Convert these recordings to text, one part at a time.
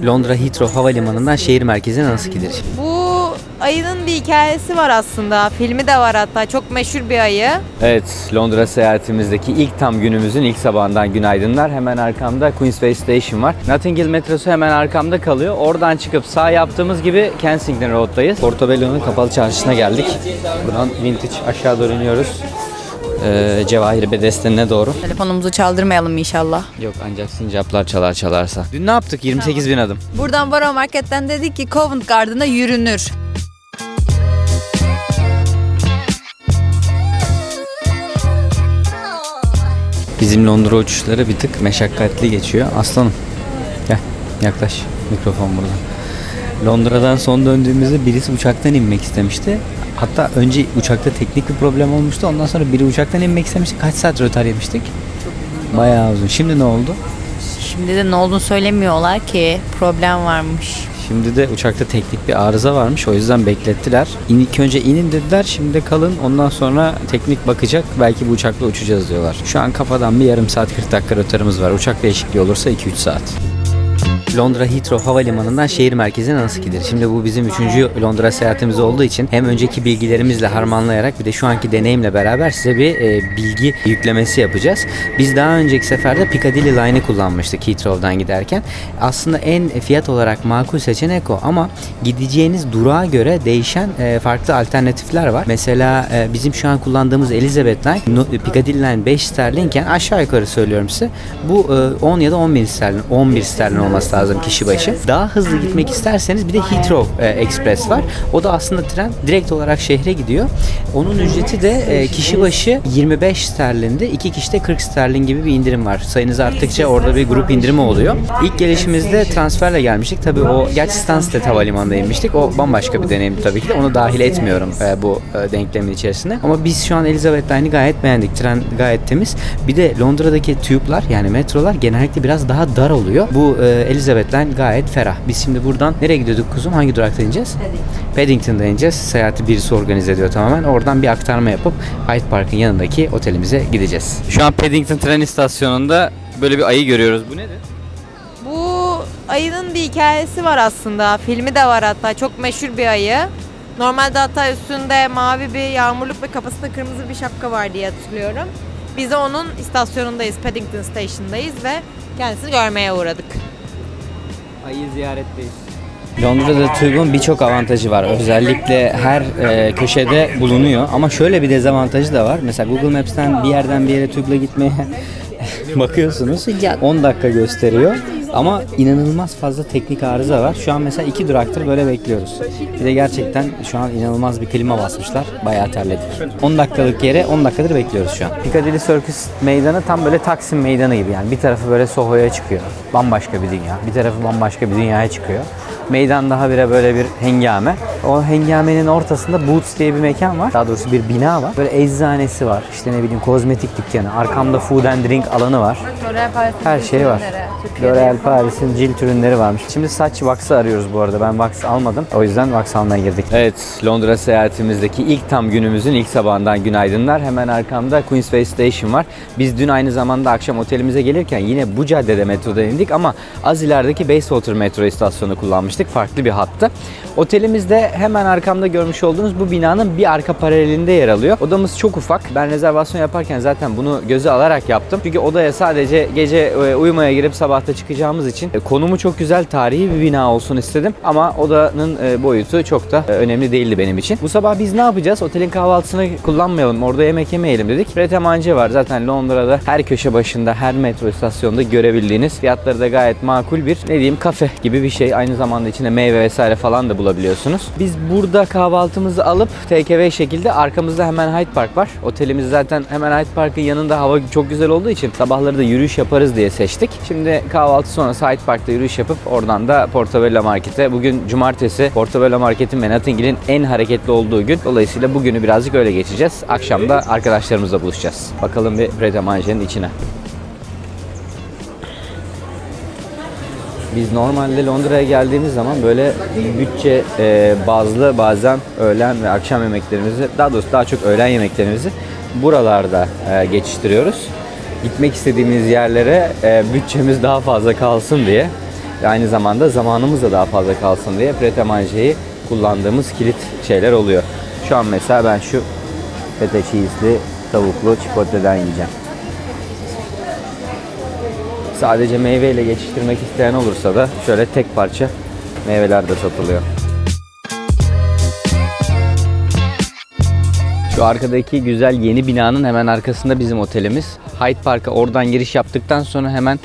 Londra Heathrow Havalimanı'ndan şehir merkezine nasıl gidilir? Bu ayının bir hikayesi var aslında. Filmi de var hatta. Çok meşhur bir ayı. Evet, Londra seyahatimizdeki ilk tam günümüzün ilk sabahından günaydınlar. Hemen arkamda Queensway Station var. Notting Hill metrosu hemen arkamda kalıyor. Oradan çıkıp sağ yaptığımız gibi Kensington Road'dayız. Portobello'nun kapalı çarşısına geldik. Buradan Vintage aşağı doğru iniyoruz. Cevahir Bedesten'e doğru. Telefonumuzu çaldırmayalım inşallah. Yok, ancak sincaplar çalarsa. Dün ne yaptık? 28 bin adım. Buradan Borough Market'ten dedik ki Covent Garden'a yürünür. Bizim Londra uçuşları bir tık meşakkatli geçiyor. Aslanım gel yaklaş, mikrofon burada. Londra'dan son döndüğümüzde birisi uçaktan inmek istemişti. Hatta önce uçakta teknik bir problem olmuştu. Ondan sonra biri uçaktan inmek istemişti. Kaç saat rötar yemiştik? Bayağı uzun. Şimdi ne oldu? Şimdi de ne olduğunu söylemiyorlar ki, problem varmış. Şimdi de uçakta teknik bir arıza varmış. O yüzden beklettiler. İlk önce inin dediler. Şimdi de kalın. Ondan sonra teknik bakacak. Belki bu uçakla uçacağız diyorlar. Şu an kafadan bir yarım saat 40 dakika rötarımız var. Uçak değişikliği olursa 2-3 saat. Londra Heathrow Havalimanı'ndan şehir merkezine nasıl gidilir? Şimdi bu bizim 3. Londra seyahatimiz olduğu için hem önceki bilgilerimizle harmanlayarak bir de şu anki deneyimle beraber size bir bilgi yüklemesi yapacağız. Biz daha önceki seferde Piccadilly Line'ı kullanmıştık Heathrow'dan giderken. Aslında en fiyat olarak makul seçenek o ama gideceğiniz durağa göre değişen farklı alternatifler var. Mesela bizim şu an kullandığımız Elizabeth Line, Piccadilly Line 5 sterlinken aşağı yukarı söylüyorum size. Bu 10 ya da 11 sterlin olması lazım kişi başı. Daha hızlı gitmek isterseniz bir de Heathrow Express var. O da aslında tren direkt olarak şehre gidiyor. Onun ücreti de kişi başı 25 sterlinde, 2 kişide 40 sterlin gibi bir indirim var. Sayınız arttıkça orada bir grup indirimi oluyor. İlk gelişimizde transferle gelmiştik. Tabii o gerçi Stansted Havalimanı'nda inmiştik. O bambaşka bir deneyimdi tabii ki de. Onu dahil etmiyorum bu denklemin içerisine. Ama biz şu an Elizabeth Line'ı gayet beğendik. Tren gayet temiz. Bir de Londra'daki tüpler yani metrolar genellikle biraz daha dar oluyor. Bu Elizabeth Line gayet ferah. Biz şimdi buradan nereye gidiyorduk kuzum? Hangi durakta ineceğiz? Paddington'da ineceğiz. Seyahati birisi organize ediyor tamamen. Oradan bir aktarma yapıp Hyde Park'ın yanındaki otelimize gideceğiz. Şu an Paddington tren istasyonunda böyle bir ayı görüyoruz. Bu nedir? Bu ayının bir hikayesi var aslında. Filmi de var hatta. Çok meşhur bir ayı. Normalde hatta üstünde mavi bir yağmurluk ve kafasında kırmızı bir şapka var diye hatırlıyorum. Biz de onun istasyonundayız. Paddington Station'dayız ve kendisini görmeye uğradık. Ayı ziyaretteyiz. Londra'da TÜG'ün birçok avantajı var. Özellikle her köşede bulunuyor. Ama şöyle bir dezavantajı da var. Mesela Google Maps'ten bir yerden bir yere TÜG'le gitmeye bakıyorsunuz. 10 dakika gösteriyor. Ama inanılmaz fazla teknik arıza var. Şu an mesela 2 duraktır böyle bekliyoruz. Bir de gerçekten şu an inanılmaz bir klima basmışlar. Bayağı terledik. 10 dakikalık yere 10 dakikadır bekliyoruz şu an. Piccadilly Circus meydanı tam böyle Taksim meydanı gibi yani. Bir tarafı böyle Soho'ya çıkıyor. Bambaşka bir dünya. Bir tarafı bambaşka bir dünyaya çıkıyor. Meydan daha böyle bir hengame. O hengamenin ortasında Boots diye bir mekan var. Daha doğrusu bir bina var. Böyle eczanesi var. İşte ne bileyim kozmetik dükkanı. Arkamda food and drink alanı var. Her şey var. L'Oreal Paris'in cilt ürünleri varmış. Şimdi saç wax'ı arıyoruz bu arada. Ben wax almadım. O yüzden wax almaya girdik. Evet, Londra seyahatimizdeki ilk tam günümüzün ilk sabahından günaydınlar. Hemen arkamda Queensway Station var. Biz dün aynı zamanda akşam otelimize gelirken yine bu caddede metroda indik ama az ilerideki Bayswater metro istasyonu kullanmıştık. Farklı bir hattı. Otelimiz de hemen arkamda görmüş olduğunuz bu binanın bir arka paralelinde yer alıyor. Odamız çok ufak. Ben rezervasyon yaparken zaten bunu göze alarak yaptım. Çünkü odaya sadece gece uyumaya girip sabahta çıkacağımız için konumu çok güzel, tarihi bir bina olsun istedim. Ama odanın boyutu çok da önemli değildi benim için. Bu sabah biz ne yapacağız? Otelin kahvaltısını kullanmayalım, orada yemek yemeyelim dedik. Pret a manger var zaten Londra'da her köşe başında, her metro istasyonunda görebildiğiniz. Fiyatları da gayet makul bir, ne diyeyim, kafe gibi bir şey. Aynı zamanda içinde meyve vesaire falan da bulabiliyorsunuz. Biz burada kahvaltımızı alıp take-away şekilde arkamızda hemen Hyde Park var. Otelimiz zaten hemen Hyde Park'ın yanında, hava çok güzel olduğu için sabahları da yürüyüş yaparız diye seçtik. Şimdi kahvaltı sonrası Hyde Park'ta yürüyüş yapıp oradan da Portobello Market'e. Bugün cumartesi, Portobello Market'in ve Notting Hill'in en hareketli olduğu gün. Dolayısıyla bugünü birazcık öyle geçeceğiz. Akşam da arkadaşlarımızla buluşacağız. Bakalım bir pret a manger'in içine. Biz normalde Londra'ya geldiğimiz zaman böyle bütçe bazlı bazen öğlen ve akşam yemeklerimizi, daha doğrusu daha çok öğlen yemeklerimizi buralarda geçiştiriyoruz. Gitmek istediğimiz yerlere bütçemiz daha fazla kalsın diye. ve aynı zamanda zamanımız da daha fazla kalsın diye Pret a Manger'i kullandığımız kilit şeyler oluyor. Şu an mesela ben şu feta cheese'li tavuklu chipotle'den yiyeceğim. Sadece meyveyle geçiştirmek isteyen olursa da şöyle tek parça meyveler de satılıyor. Şu arkadaki güzel yeni binanın hemen arkasında bizim otelimiz. Hyde Park'a oradan giriş yaptıktan sonra hemen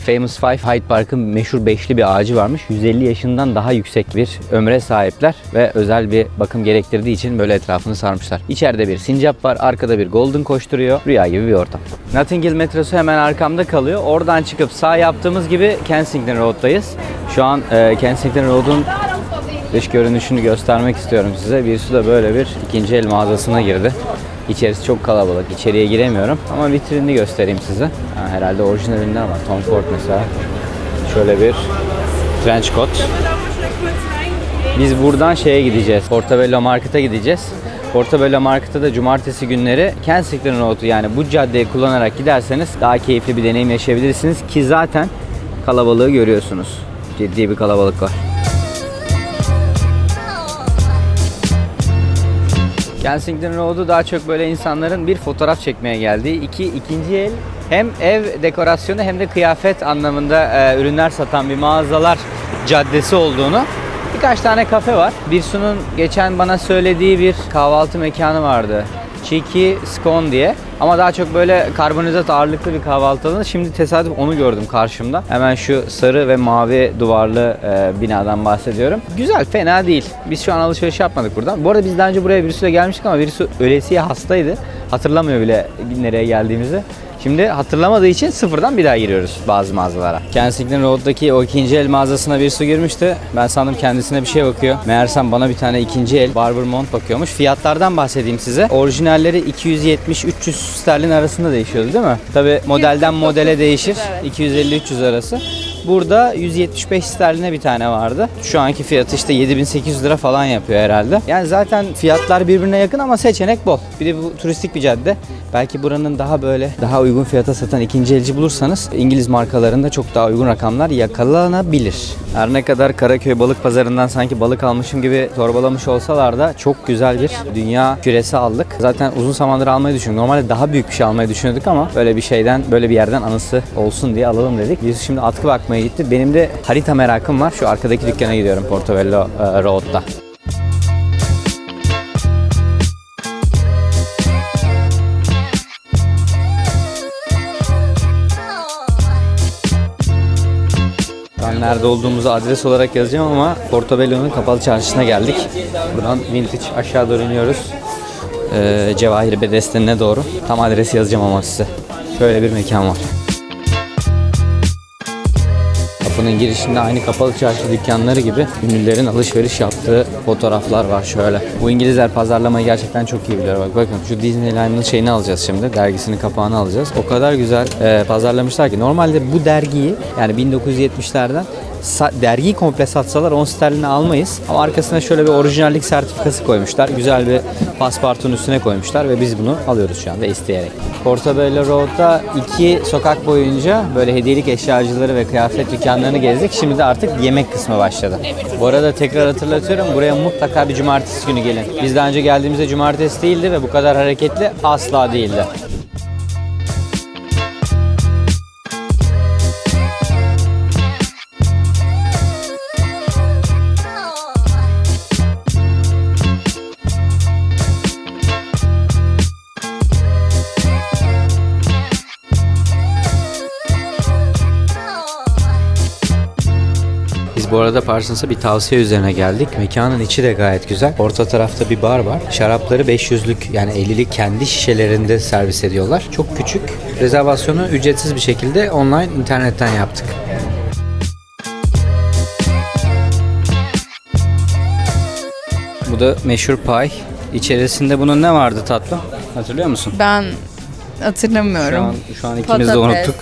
Famous Five, Hyde Park'ın meşhur beşli bir ağacı varmış. 150 yaşından daha yüksek bir ömre sahipler ve özel bir bakım gerektirdiği için böyle etrafını sarmışlar. İçeride bir sincap var, arkada bir golden koşturuyor. Rüya gibi bir ortam. Notting Hill metrosu hemen arkamda kalıyor. Oradan çıkıp sağ yaptığımız gibi Kensington Road'dayız. Şu an Kensington Road'un dış görünüşünü göstermek istiyorum size. Birisi de böyle bir ikinci el mağazasına girdi. İçerisi çok kalabalık. İçeriye giremiyorum ama vitrinini göstereyim size. Herhalde orijinalinden var. Tom Ford mesela. Şöyle bir trench coat. Biz buradan şeye gideceğiz. Portobello Market'a gideceğiz. Portobello Market'a da cumartesi günleri Kensington Road'u, yani bu caddeyi kullanarak giderseniz daha keyifli bir deneyim yaşayabilirsiniz ki zaten kalabalığı görüyorsunuz. Ciddi bir kalabalık var. Kensington Road'u daha çok böyle insanların bir fotoğraf çekmeye geldiği, ikinci el hem ev dekorasyonu hem de kıyafet anlamında ürünler satan bir mağazalar caddesi olduğunu, birkaç tane kafe var. Birsu'nun geçen bana söylediği bir kahvaltı mekanı vardı. Cheeky Scone diye. Ama daha çok böyle karbonhidrat ağırlıklı bir kahvaltı alanı. Şimdi tesadüf onu gördüm karşımda. Hemen şu sarı ve mavi duvarlı binadan bahsediyorum. Güzel, fena değil. Biz şu an alışveriş yapmadık buradan. Bu arada biz daha önce buraya birisiyle gelmiştik ama birisi ölesiye hastaydı. Hatırlamıyor bile nereye geldiğimizi. Şimdi hatırlamadığı için sıfırdan bir daha giriyoruz bazı mağazalara. Kensington Road'daki o ikinci el mağazasına birisi girmişti. Ben sandım kendisine bir şey bakıyor. Meğersem bana bir tane ikinci el Barber mont bakıyormuş. Fiyatlardan bahsedeyim size. Orijinalleri 270-300 sterlin arasında değişiyordu değil mi? Tabi modelden modele değişir. 250-300 arası. Burada 175 sterline bir tane vardı. Şu anki fiyatı işte 7800 lira falan yapıyor herhalde. Yani zaten fiyatlar birbirine yakın ama seçenek bol. Bir de bu turistik bir cadde. Belki buranın daha uygun fiyata satan ikinci elci bulursanız İngiliz markalarında çok daha uygun rakamlar yakalanabilir. Her ne kadar Karaköy balık pazarından sanki balık almışım gibi torbalamış olsalar da çok güzel bir dünya küresi aldık. Zaten uzun zamandır almayı düşünüyorduk. Normalde daha büyük bir şey almayı düşünüyorduk ama böyle bir yerden anısı olsun diye alalım dedik. Biz şimdi atkı bakmaya gitti. Benim de harita merakım var. Şu arkadaki dükkana gidiyorum, Portobello Road'da. Nerede olduğumuzu adres olarak yazacağım ama Portobello'nun kapalı çarşısına geldik. Buradan Vintage aşağı doğru iniyoruz. Cevahir Bedesten'e doğru. Tam adresi yazacağım ama size. Şöyle bir mekan var. Kapının girişinde aynı kapalı çarşı dükkanları gibi ünlülerin alışveriş yaptığı fotoğraflar var şöyle. Bu İngilizler pazarlamayı gerçekten çok iyi biliyor. Bakın şu Disneyland'ın şeyini alacağız şimdi. Dergisinin kapağını alacağız. O kadar güzel pazarlamışlar ki. Normalde bu dergiyi, yani 1970'lerden dergiyi komple satsalar 10 sterline almayız. Ama arkasına şöyle bir orijinallik sertifikası koymuşlar. Güzel bir paspartunun üstüne koymuşlar ve biz bunu alıyoruz şu anda isteyerek. Portobello Road'da 2 sokak boyunca böyle hediyelik eşyacıları ve kıyafet dükkanlarını gezdik. Şimdi de artık yemek kısmı başladı. Bu arada tekrar hatırlatıyorum, buraya mutlaka bir cumartesi günü gelin. Biz daha önce geldiğimizde cumartesi değildi ve bu kadar hareketli asla değildi. Bu arada Parsons'a bir tavsiye üzerine geldik. Mekanın içi de gayet güzel. Orta tarafta bir bar var. Şarapları 500'lük yani 50'lik kendi şişelerinde servis ediyorlar. Çok küçük. Rezervasyonu ücretsiz bir şekilde online internetten yaptık. Bu da meşhur pie. İçerisinde bunun ne vardı tatlım? Hatırlıyor musun? Ben hatırlamıyorum. Şu an ikimiz de unuttuk.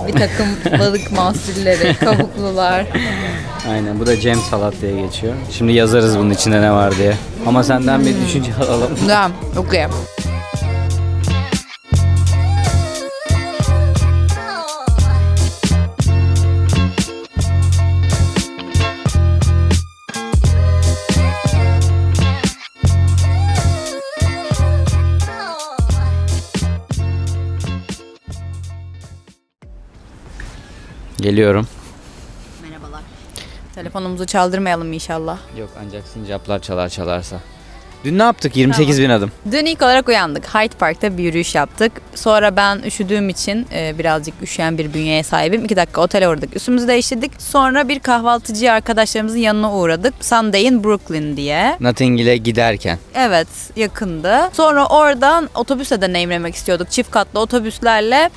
Bir takım balık mahsulleri, kabuklular. Aynen, bu da Cem salat diye geçiyor. Şimdi yazarız bunun içinde ne var diye. Ama senden bir düşünce alalım. Tamam, okey. Geliyorum. Merhabalar. Telefonumuzu çaldırmayalım inşallah. Yok ancak sincaplar çalarsa. Dün ne yaptık? 28 bin adım. Dün ilk olarak uyandık. Hyde Park'ta bir yürüyüş yaptık. Sonra ben üşüdüğüm için birazcık üşüyen bir bünyeye sahibim. 2 dakika otele uğradık. Üstümüzü değiştirdik. Sonra bir kahvaltıcı arkadaşlarımızın yanına uğradık. Sunday in Brooklyn diye. Notting Hill'e giderken. Evet, yakındı. Sonra oradan otobüsle deneyimlemek istiyorduk. Çift katlı otobüslerle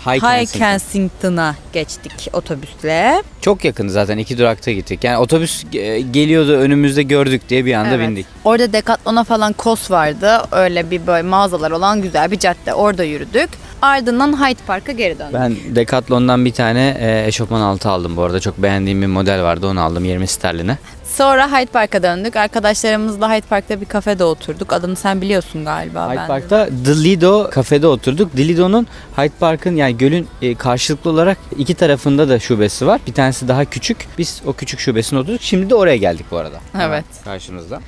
High Kensington'a geçtik otobüsle. Çok yakındı zaten, 2 durakta gittik. Yani otobüs geliyordu, önümüzde gördük diye bir anda bindik. Orada Decathlon'a falan Kos vardı. Öyle bir böyle mağazalar olan güzel bir cadde. Orada yürüdük. Ardından Hyde Park'a geri döndük. Ben Decathlon'dan bir tane eşofman altı aldım bu arada. Çok beğendiğim bir model vardı, onu aldım 20 sterline. Sonra Hyde Park'a döndük. Arkadaşlarımızla Hyde Park'ta bir kafede oturduk. Adını sen biliyorsun galiba. Hyde Park'ta The Lido kafede oturduk. The Lido'nun Hyde Park'ın yani gölün karşılıklı olarak 2 tarafında da şubesi var. Bir tanesi daha küçük. Biz o küçük şubesine oturduk. Şimdi de oraya geldik bu arada. Evet. Karşımızda.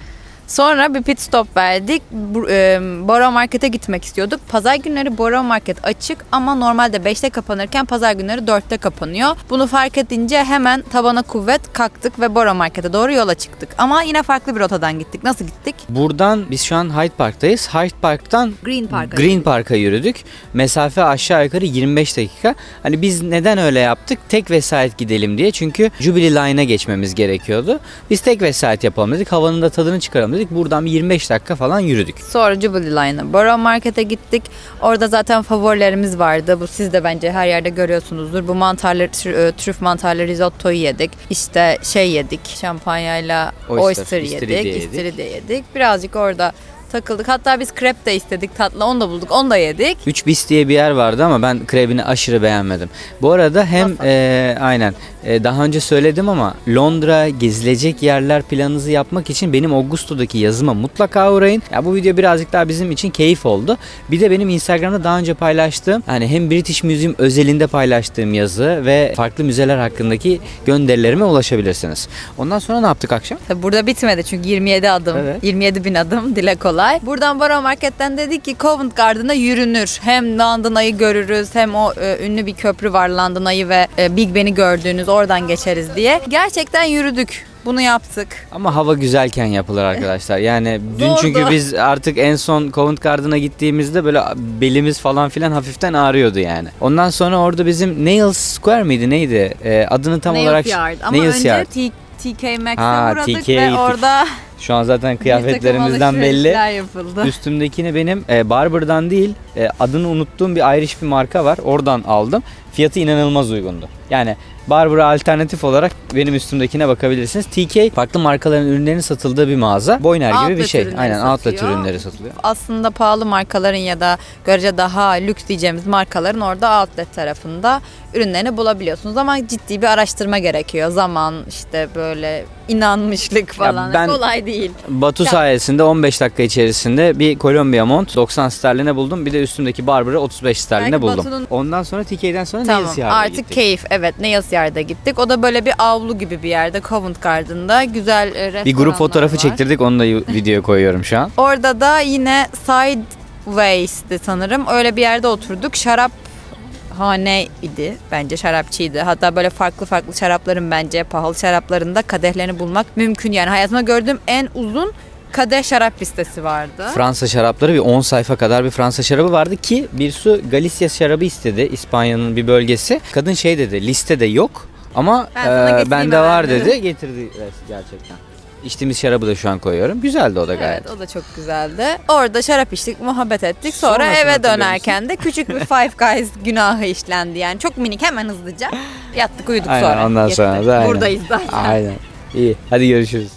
Sonra bir pit stop verdik. Borough Market'e gitmek istiyorduk. Pazar günleri Borough Market açık ama normalde 5'te kapanırken pazar günleri 4'te kapanıyor. Bunu fark edince hemen tabana kuvvet kalktık ve Borough Market'e doğru yola çıktık. Ama yine farklı bir rotadan gittik. Nasıl gittik? Buradan biz şu an Hyde Park'tayız. Hyde Park'tan Green Park'a yürüdük. Mesafe aşağı yukarı 25 dakika. Hani biz neden öyle yaptık? Tek vesait gidelim diye. Çünkü Jubilee Line'a geçmemiz gerekiyordu. Biz tek vesait yapalım dedik. Havanın da tadını çıkaralım dedik. Buradan bir 25 dakika falan yürüdük. Sonra Jubilee Line'a Borough Market'e gittik. Orada zaten favorilerimiz vardı. Bu siz de bence her yerde görüyorsunuzdur. Bu mantarlı, trüf mantarlı risottoyu yedik. İşte yedik. Şampanyayla oyster yedik. İstiridye yedik. Birazcık orada takıldık. Hatta biz krep de istedik tatlı. Onu da bulduk. Onu da yedik. 3 bis diye bir yer vardı ama ben krebini aşırı beğenmedim. Bu arada hem aynen daha önce söyledim ama Londra gezilecek yerler planınızı yapmak için benim Augusto'daki yazıma mutlaka uğrayın. Ya bu video birazcık daha bizim için keyif oldu. Bir de benim Instagram'da daha önce paylaştığım hani hem British Museum özelinde paylaştığım yazı ve farklı müzeler hakkındaki gönderilerime ulaşabilirsiniz. Ondan sonra ne yaptık akşam? Tabii burada bitmedi çünkü 27 adım. Evet. 27 bin adım dile kolay. Buradan Borough Market'ten dedik ki Covent Garden'a yürünür. Hem London Eye'ı görürüz hem o ünlü bir köprü var London Eye'ı ve Big Ben'i gördüğünüz oradan geçeriz diye. Gerçekten yürüdük. Bunu yaptık. Ama hava güzelken yapılır arkadaşlar. Yani dün Zordu. çünkü biz artık en son Covent Garden'a gittiğimizde böyle belimiz falan filan hafiften ağrıyordu yani. Ondan sonra orada bizim Nails Square miydi neydi? Adını tam Nails olarak Yard. Ama Nails önce Yard. TK Maxx'e Ha, uğradık TK'ye ve gittik. orada Şu an zaten bir kıyafetlerimizden takım belli. alışverişler yapıldı. Üstümdekini benim Barber'dan değil adını unuttuğum bir Irish bir marka var. Oradan aldım. Fiyatı inanılmaz uygundu. Yani Barber'a alternatif olarak benim üstümdekine bakabilirsiniz. TK farklı markaların ürünlerinin satıldığı bir mağaza. Boyner gibi bir Outlet şey. ürünleri Aynen outlet satıyor. ürünleri satılıyor. Aslında pahalı markaların ya da görece daha lüks diyeceğimiz markaların orada outlet tarafında ürünlerini bulabiliyorsunuz. Ama ciddi bir araştırma gerekiyor. Zaman işte böyle inanmışlık falan. ben- Kolay değil. Batu sayesinde 15 dakika içerisinde bir Columbia mont 90 sterline buldum. Bir de üstümdeki Barber'ı 35 sterline Belki buldum. Batu'nun- Ondan sonra TK'den sonra Tamam Nails Yard'a artık gittik. keyif. Evet Nails Yard'a gittik. O da böyle bir avlu gibi bir yerde Covent Garden'da. Güzel restoranlar Bir grup fotoğrafı var. çektirdik. Onu da videoya koyuyorum şu an. Orada da yine Sideways'ti sanırım. Öyle bir yerde oturduk. Şarap idi. Bence şarapçıydı. Hatta böyle farklı farklı şarapların bence pahalı şaraplarında kadehlerini bulmak mümkün. Yani hayatımda gördüğüm en uzun kadeh şarap listesi vardı. Fransa şarapları bir 10 sayfa kadar bir Fransa şarabı vardı ki bir su Galicia şarabı istedi. İspanya'nın bir bölgesi. Kadın şey dedi, listede yok ama Ben sana getireyim bende var hemen. dedi. Getirdi gerçekten. İçtiğimiz şarabı da şu an koyuyorum. Güzeldi o da gayet. Evet o da çok güzeldi. Orada şarap içtik, muhabbet ettik. Sonra Sonrasını eve hatırlıyor dönerken de küçük bir Five Guys günahı işlendi. Yani çok minik hemen hızlıca yattık uyuduk Aynen, sonra. ondan Yetti. sonra da aynen. Buradayız zaten. Aynen. İyi. Hadi görüşürüz.